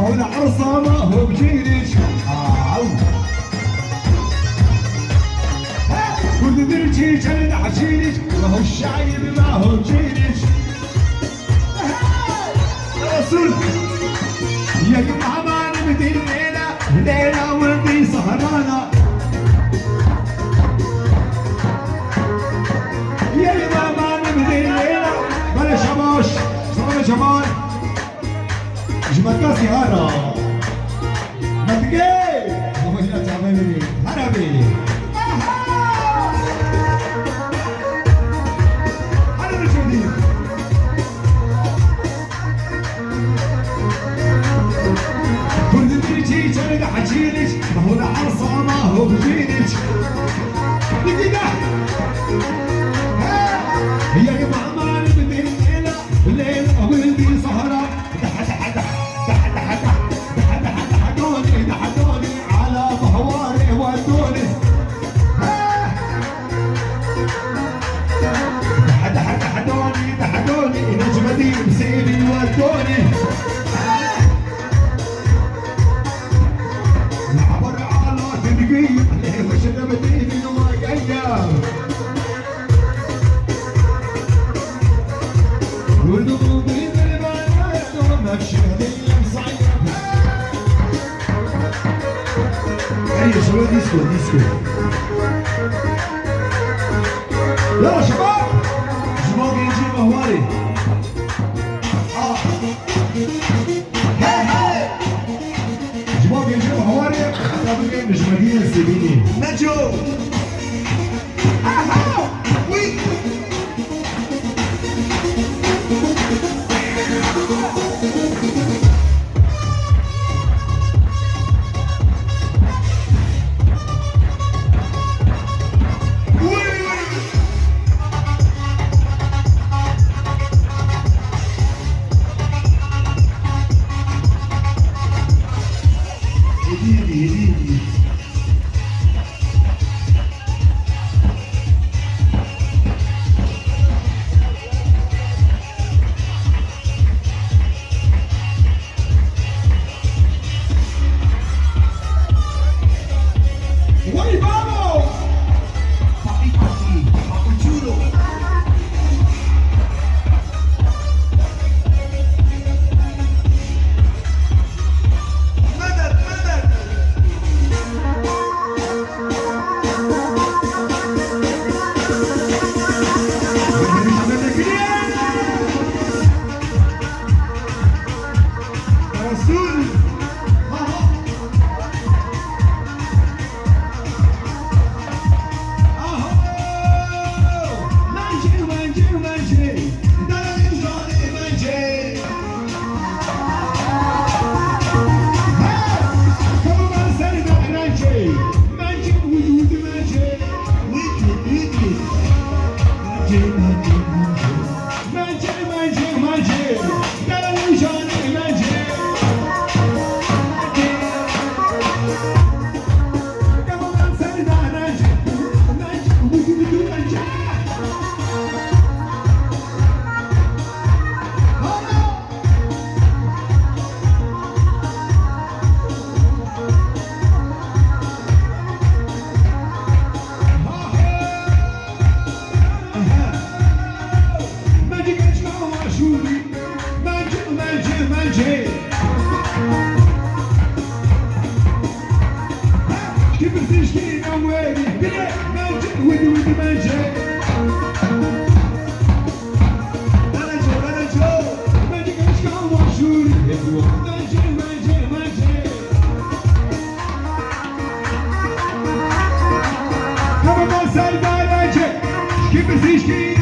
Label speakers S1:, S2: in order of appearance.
S1: والعرصة ما هو بجيلك كل ذرتي جلد عجينك ما هو الشايب ما هو بجيلك رسول يا جماعة ما نبدي الليلة ليلة ولدي سهرانة يا جماعة ما نبدي الليلة بلا شباش سلام جمال جمال سهرة ما تجي ما هي تعملني عربي عجينك ما هو العرصة ما هو بجينك دقيقة يا جماعة ما نبدي الليلة الليلة ولدي سهرة دحدوني على بهواري ودوني دحدوني نجمتي بسيبي ودوني شباب ديسكو ديسكو يلا شباب جمال يجي مهواري جمال يجي مهواري احنا بنجي مش مدينة سيبيني نجو وي
S2: Keep it